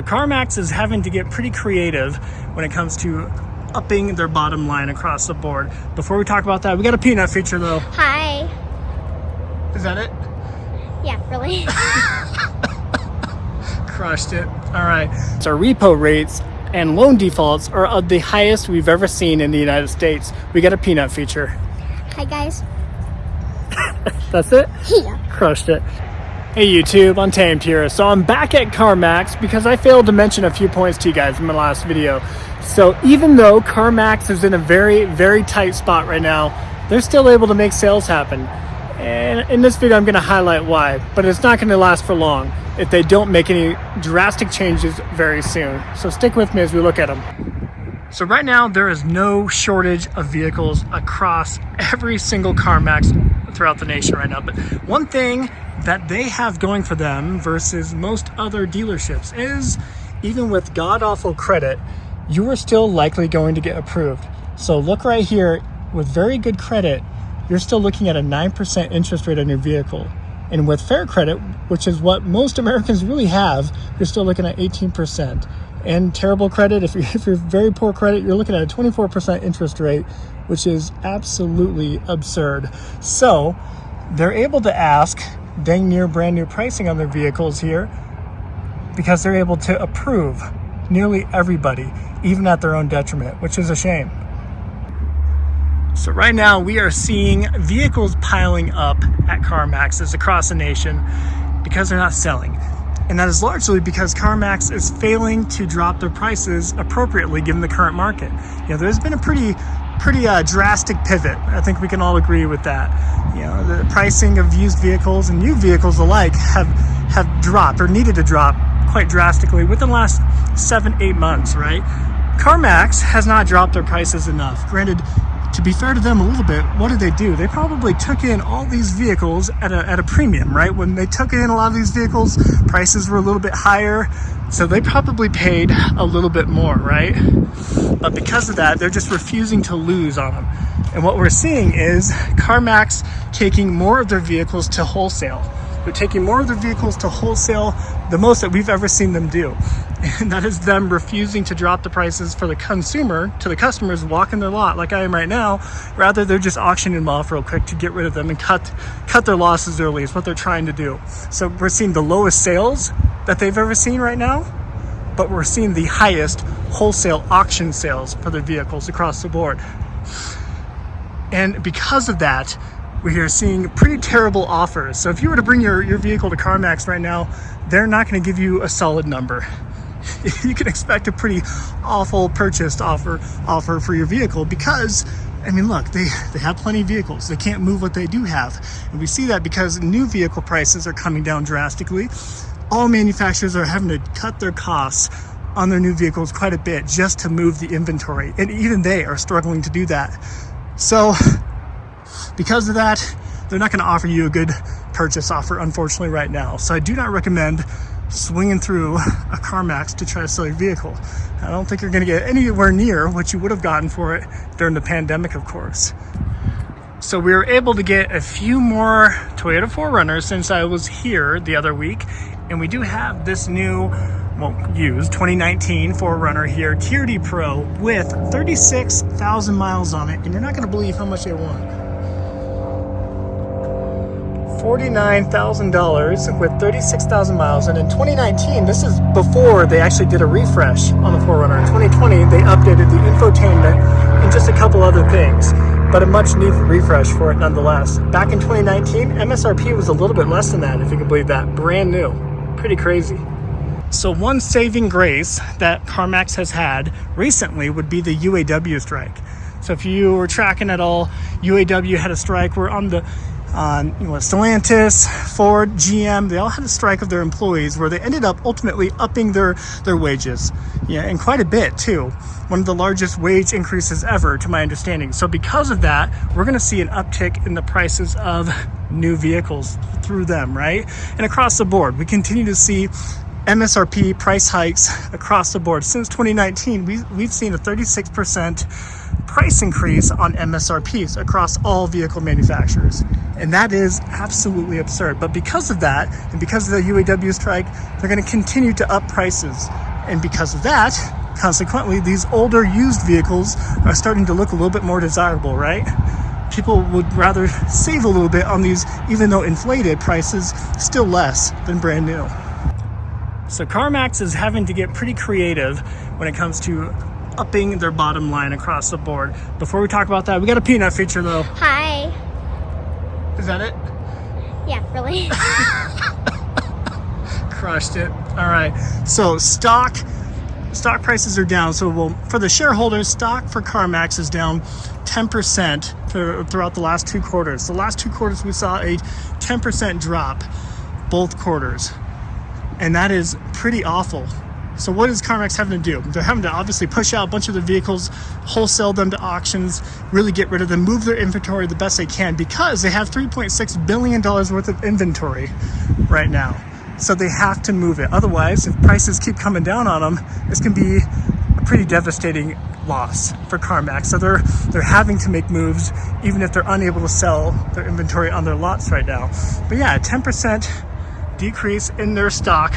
Carmax is having to get pretty creative when it comes to upping their bottom line across the board. Before we talk about that, we got a peanut feature though. Hi. Is that it? Yeah, really? Crushed it. All right. So our repo rates and loan defaults are of the highest we've ever seen in the United States. We got a peanut feature. Hi, guys. That's it? Yeah. Crushed it. Hey YouTube, Untamed here. So I'm back at Carmax because I failed to mention a few points to you guys in my last video. So even though Carmax is in a very, very tight spot right now, they're still able to make sales happen. And in this video, I'm going to highlight why, but it's not going to last for long if they don't make any drastic changes very soon. So stick with me as we look at them. So right now, there is no shortage of vehicles across every single Carmax throughout the nation right now. But one thing that they have going for them versus most other dealerships is even with god-awful credit, you are still likely going to get approved. So look right here, with very good credit, you're still looking at a 9% interest rate on your vehicle. And with fair credit, which is what most Americans really have, you're still looking at 18%. And terrible credit, if you're very poor credit, you're looking at a 24% interest rate, which is absolutely absurd. So they're able to ask dang near brand new pricing on their vehicles here because they're able to approve nearly everybody, even at their own detriment, which is a shame. So right now we are seeing vehicles piling up at Carmaxes across the nation because they're not selling. And that is largely because Carmax is failing to drop their prices appropriately given the current market. You know, there's been a pretty drastic pivot. I think we can all agree with that. You know, the pricing of used vehicles and new vehicles alike have dropped or needed to drop quite drastically within the last 7-8 months, right? Carmax has not dropped their prices enough. Granted, to be fair to them a little bit, what did they do? They probably took in all these vehicles at a premium, right? When they took in a lot of these vehicles, prices were a little bit higher, so they probably paid a little bit more, right? But because of that, they're just refusing to lose on them. And what we're seeing is Carmax taking more of their vehicles to wholesale. They're taking more of their vehicles to wholesale, the most that we've ever seen them do. And that is them refusing to drop the prices for the consumer to the customers walking their lot like I am right now. Rather, they're just auctioning them off real quick to get rid of them and cut their losses early is what they're trying to do. So we're seeing the lowest sales that they've ever seen right now, but we're seeing the highest wholesale auction sales for their vehicles across the board. And because of that, we are seeing pretty terrible offers. So if you were to bring your vehicle to Carmax right now, they're not going to give you a solid number. You can expect a pretty awful purchase offer for your vehicle because, I mean, look, they have plenty of vehicles. They can't move what they do have. And we see that because new vehicle prices are coming down drastically. All manufacturers are having to cut their costs on their new vehicles quite a bit just to move the inventory. And even they are struggling to do that. So because of that, they're not going to offer you a good purchase offer, unfortunately, right now. So I do not recommend swinging through a Carmax to try to sell your vehicle. I don't think you're going to get anywhere near what you would have gotten for it during the pandemic, of course. So we were able to get a few more Toyota 4Runners since I was here the other week. And we do have this new, well, used 2019 4Runner here, Tier D Pro, with 36,000 miles on it. And you're not going to believe how much they want. $49,000 with 36,000 miles. And in 2019, this is before they actually did a refresh on the 4Runner. In 2020, they updated the infotainment and just a couple other things, but a much needed refresh for it nonetheless. Back in 2019, MSRP was a little bit less than that, if you can believe that. Brand new. Pretty crazy. So one saving grace that Carmax has had recently would be the UAW strike. So if you were tracking at all, UAW had a strike. We're on the Stellantis, Ford, GM, they all had a strike of their employees where they ended up ultimately upping their wages. Yeah, and quite a bit too. One of the largest wage increases ever, to my understanding. So because of that, we're going to see an uptick in the prices of new vehicles through them, right? And across the board, we continue to see MSRP price hikes across the board. Since 2019, we've seen a 36% price increase on MSRPs across all vehicle manufacturers. And that is absolutely absurd. But because of that, and because of the UAW strike, they're going to continue to up prices And because of that, consequently, these older used vehicles are starting to look a little bit more desirable, right? People would rather save a little bit on these, even though inflated prices, still less than brand new. So Carmax is having to get pretty creative when it comes to upping their bottom line across the board. Before we talk about that, we got a peanut feature though. Hi. Is that it? Yeah, really. Crushed it. All right. So stock prices are down. So for the shareholders, stock for Carmax is down 10% throughout the last 2 quarters. The last 2 quarters we saw a 10% drop, both quarters. And that is pretty awful. So what is Carmax having to do? They're having to obviously push out a bunch of the vehicles, wholesale them to auctions, really get rid of them, move their inventory the best they can, because they have $3.6 billion worth of inventory right now. So they have to move it. Otherwise, if prices keep coming down on them, this can be a pretty devastating loss for Carmax. So they're having to make moves, even if they're unable to sell their inventory on their lots right now. But yeah, a 10% decrease in their stock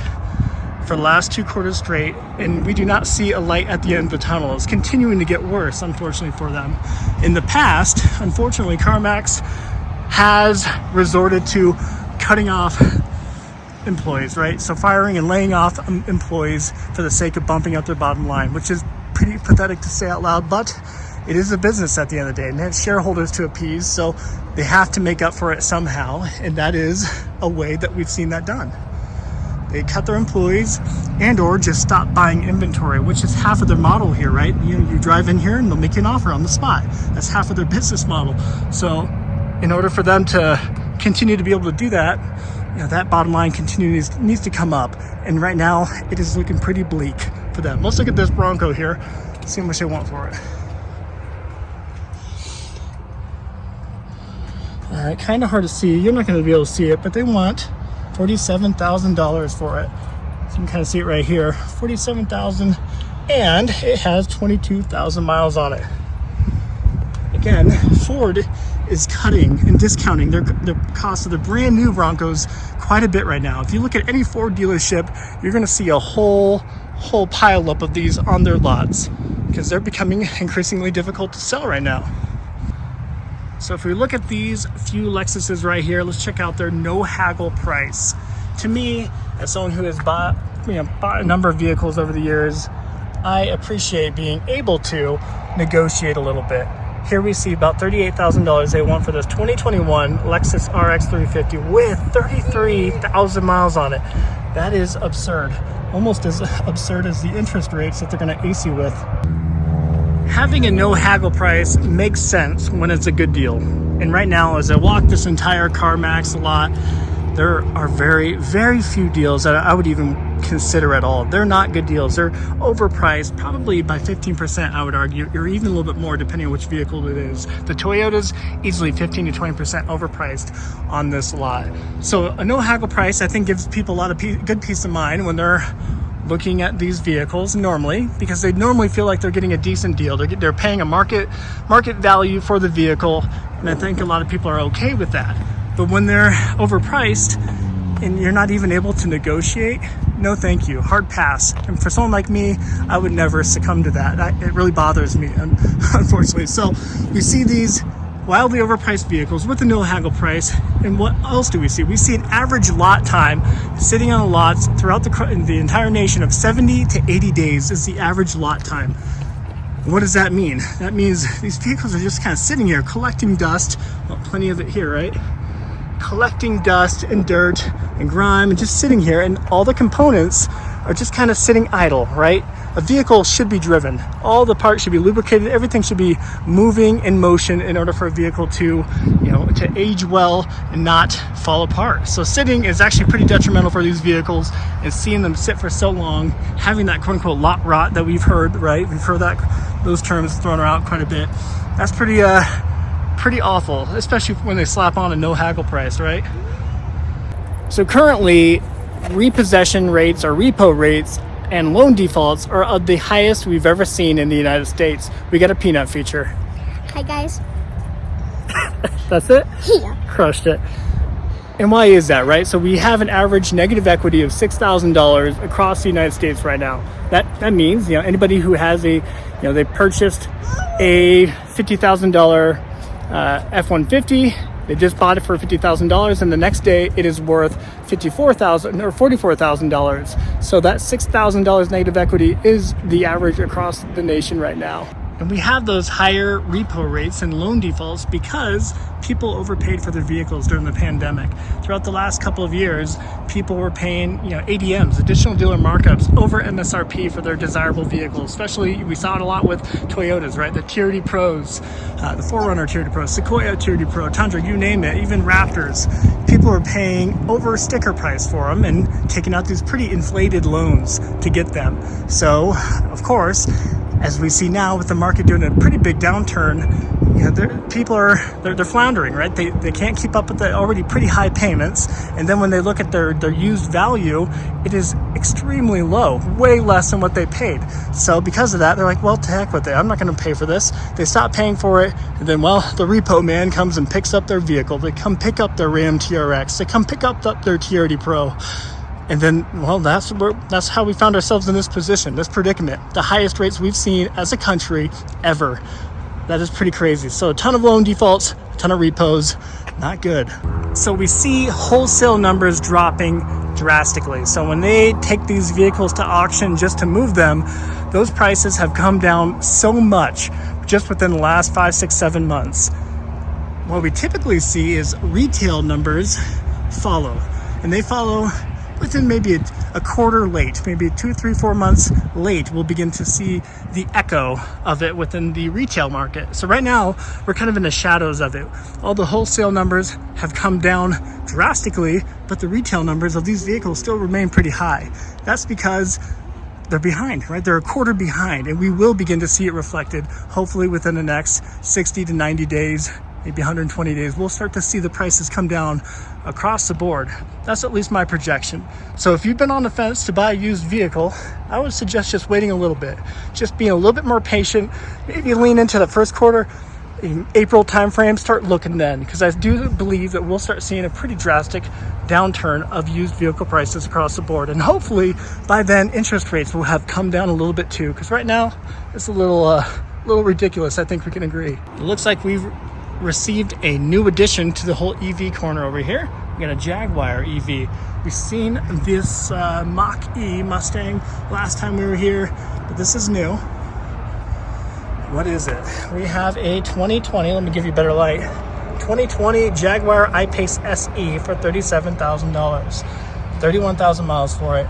for the last 2 quarters straight, and we do not see a light at the end of the tunnel. It's continuing to get worse, unfortunately, for them. In the past, unfortunately, Carmax has resorted to cutting off employees, right? So firing and laying off employees for the sake of bumping up their bottom line, which is pretty pathetic to say out loud, but it is a business at the end of the day, and they have shareholders to appease, so they have to make up for it somehow, and that is a way that we've seen that done. They cut their employees and or just stop buying inventory, which is half of their model here, right? You drive in here and they'll make you an offer on the spot. That's half of their business model. So in order for them to continue to be able to do that, that bottom line needs to come up. And right now it is looking pretty bleak for them. Let's look at this Bronco here, see how much they want for it. All right, kind of hard to see. You're not going to be able to see it, but they want $47,000 for it. So you can kind of see it right here, $47,000, and it has 22,000 miles on it. Again, Ford is cutting and discounting their cost of the brand new Broncos quite a bit right now. If you look at any Ford dealership, you're going to see a whole pile up of these on their lots, because they're becoming increasingly difficult to sell right now. So if we look at these few Lexuses right here, let's check out their no-haggle price. To me, as someone who has bought a number of vehicles over the years, I appreciate being able to negotiate a little bit. Here we see about $38,000 they want for this 2021 Lexus RX 350 with 33,000 miles on it. That is absurd. Almost as absurd as the interest rates that they're going to ace you with. Having a no-haggle price makes sense when it's a good deal. And right now, as I walk this entire Carmax lot, there are very, very few deals that I would even consider at all. They're not good deals. They're overpriced, probably by 15%, I would argue, or even a little bit more depending on which vehicle it is. The Toyota's easily 15 to 20% overpriced on this lot. So a no-haggle price, I think, gives people a lot of good peace of mind when they're looking at these vehicles normally, because they normally feel like they're getting a decent deal. They're paying a market value for the vehicle, and I think a lot of people are okay with that. But when they're overpriced and you're not even able to negotiate, no thank you, hard pass. And for someone like me, I would never succumb to that. It really bothers me, unfortunately. So we see these wildly overpriced vehicles with a no-haggle price. And what else do we see? We see an average lot time sitting on the lots throughout the entire nation of 70 to 80 days is the average lot time. What does that mean? That means these vehicles are just kind of sitting here collecting dust. Well, plenty of it here, right? Collecting dust and dirt and grime and just sitting here, and all the components are just kind of sitting idle, right? A vehicle should be driven. All the parts should be lubricated. Everything should be moving in motion in order for a vehicle to, to age well and not fall apart. So sitting is actually pretty detrimental for these vehicles, and seeing them sit for so long, having that quote unquote lot rot that we've heard, right? We've heard those terms thrown around quite a bit. That's pretty awful, especially when they slap on a no-haggle price, right? So currently, repossession rates or repo rates and loan defaults are of the highest we've ever seen in the United States. We got a peanut feature. Hi guys. That's it? Yeah. Crushed it. And why is that, right? So we have an average negative equity of $6,000 across the United States right now. That means, anybody who has they purchased a $50,000 F-150, they just bought it for $50,000, and the next day it is worth $54,000 or $44,000. So that $6,000 negative equity is the average across the nation right now. And we have those higher repo rates and loan defaults because people overpaid for their vehicles during the pandemic. Throughout the last couple of years, people were paying, ADMs, additional dealer markups, over MSRP for their desirable vehicles. Especially, we saw it a lot with Toyotas, right? The Tier D Pros, the 4Runner Tier D Pro, Sequoia Tier D Pro, Tundra, you name it, even Raptors. People were paying over sticker price for them and taking out these pretty inflated loans to get them. So, of course, as we see now with the market doing a pretty big downturn, people are floundering, right? They can't keep up with the already pretty high payments, and then when they look at their used value, it is extremely low, way less than what they paid. So because of that, they're like, well, to heck with it, I'm not going to pay for this. They stop paying for it, and then, well, the repo man comes and picks up their vehicle. They come pick up their Ram TRX. They come pick up their TRD Pro. And then, well, that's how we found ourselves in this position, this predicament. The highest rates we've seen as a country ever. That is pretty crazy. So a ton of loan defaults, a ton of repos, not good. So we see wholesale numbers dropping drastically. So when they take these vehicles to auction just to move them, those prices have come down so much just within the last 5, 6, 7 months. What we typically see is retail numbers follow, and they follow within maybe a quarter late, maybe 2, 3, 4 months late, we'll begin to see the echo of it within the retail market. So right now, we're kind of in the shadows of it. All the wholesale numbers have come down drastically, but the retail numbers of these vehicles still remain pretty high. That's because they're behind, right? They're a quarter behind, and we will begin to see it reflected, hopefully within the next 60 to 90 days, maybe 120 days, we'll start to see the prices come down across the board. That's at least my projection. So if you've been on the fence to buy a used vehicle, I would suggest just waiting a little bit, just being a little bit more patient, maybe lean into the first quarter, in April timeframe, start looking then, because I do believe that we'll start seeing a pretty drastic downturn of used vehicle prices across the board. And hopefully by then interest rates will have come down a little bit too, because right now it's a little ridiculous. I think we can agree. It looks like we've received a new addition to the whole EV corner over here. We got a Jaguar EV. We've seen this Mach-E Mustang last time we were here, but this is new. What is it? We have a 2020, let me give you better light, 2020 Jaguar I-Pace SE for $37,000. 31,000 miles for it.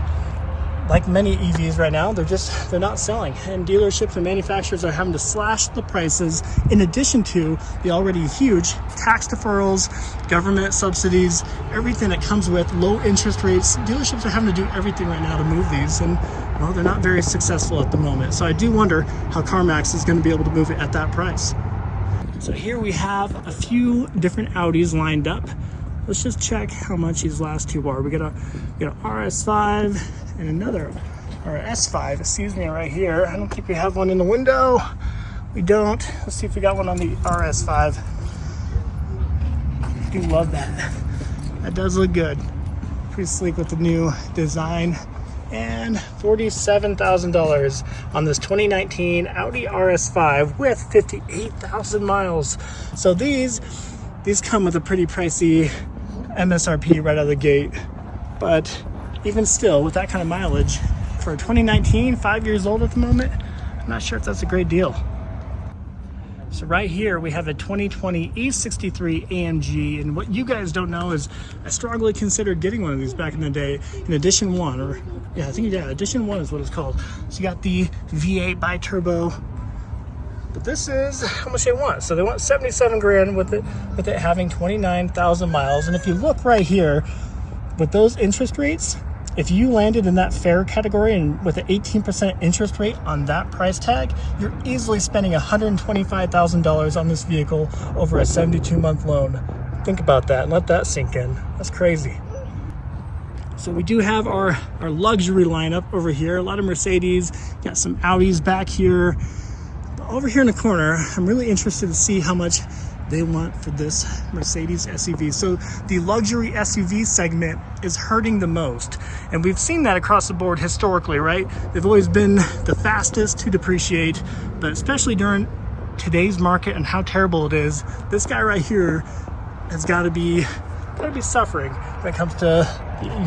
Like many EVs right now, they're not selling, and dealerships and manufacturers are having to slash the prices in addition to the already huge tax deferrals, government subsidies, everything that comes with low interest rates. Dealerships are having to do everything right now to move these, and well, they're not very successful at the moment. So I do wonder how Carmax is going to be able to move it at that price. So here we have a few different Audis lined up. Let's just check how much these last two are. We got a RS5 and another, or S5, excuse me, right here. I don't think we have one in the window. We don't. Let's see if we got one on the RS5. I do love that. That does look good. Pretty sleek with the new design. And $47,000 on this 2019 Audi RS5 with 58,000 miles. So these come with a pretty pricey MSRP right out of the gate, but even still, with that kind of mileage for a 2019, 5 years old at the moment, I'm not sure if that's a great deal. So right here we have a 2020 E63 AMG, and what you guys don't know is I strongly considered getting one of these back in the day in Edition 1, or yeah, I think Edition 1 is what it's called. So you got the V8 bi-turbo, but this is how much they want. So they want 77 grand with it having 29,000 miles. And if you look right here, with those interest rates, if you landed in that fair category and with an 18% interest rate on that price tag, you're easily spending $125,000 on this vehicle over a 72-month loan. Think about that and let that sink in. That's crazy. So we do have our luxury lineup over here. A lot of Mercedes, got some Audis back here. But over here in the corner, I'm really interested to see how much they want for this Mercedes SUV. So the luxury SUV segment is hurting the most. And we've seen that across the board historically, right? They've always been the fastest to depreciate, but especially during today's market and how terrible it is, this guy right here has got to be suffering when it comes to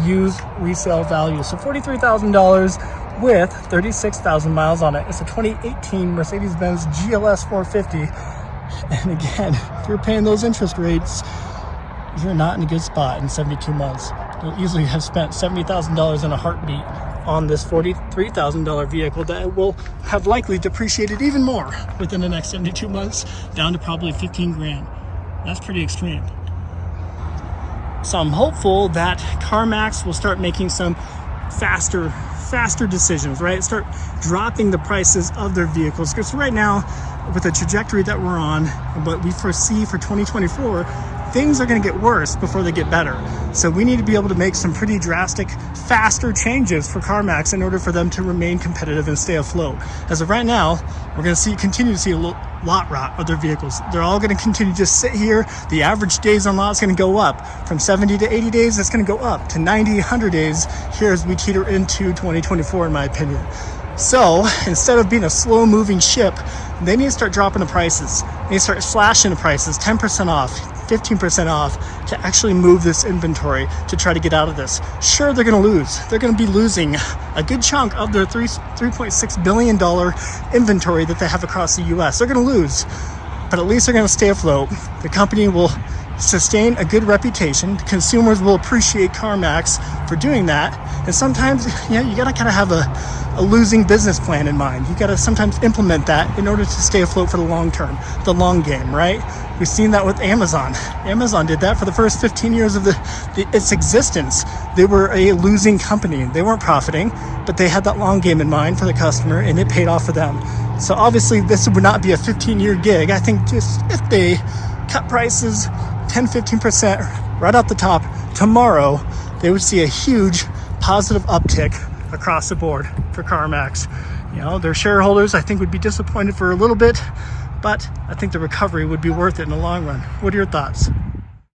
used resale value. So $43,000 with 36,000 miles on it. It's a 2018 Mercedes-Benz GLS 450. And again, if you're paying those interest rates, you're not in a good spot in 72 months. You'll easily have spent $70,000 in a heartbeat on this $43,000 vehicle that will have likely depreciated even more within the next 72 months, down to probably 15 grand. That's pretty extreme. So I'm hopeful that Carmax will start making some faster decisions, right? Start dropping the prices of their vehicles. Because right now, with the trajectory that we're on, and what we foresee for 2024, things are going to get worse before they get better. So we need to be able to make some pretty drastic, faster changes for Carmax in order for them to remain competitive and stay afloat. As of right now, we're going to continue to see a lot rot of their vehicles. They're all going to continue to just sit here. The average days on lot is going to go up from 70 to 80 days. It's going to go up to 90, 100 days here as we teeter into 2024, in my opinion. So instead of being a slow moving ship, they need to start dropping the prices. They need to start slashing the prices, 10% off, 15% off, to actually move this inventory to try to get out of this. Sure, they're going to lose. They're going to be losing a good chunk of their $3.6 billion inventory that they have across the US. They're going to lose, but at least they're going to stay afloat. The company will sustain a good reputation. Consumers will appreciate Carmax for doing that. And sometimes, you got to kind of have a losing business plan in mind. You got to sometimes implement that in order to stay afloat for the long term, the long game, right? We've seen that with Amazon. Amazon did that for the first 15 years of its existence. They were a losing company. They weren't profiting, but they had that long game in mind for the customer, and it paid off for them. So obviously this would not be a 15-year gig. I think just if they cut prices 10-15% right off the top tomorrow, they would see a huge positive uptick across the board for Carmax. Their shareholders, I think, would be disappointed for a little bit, but I think the recovery would be worth it in the long run. What are your thoughts?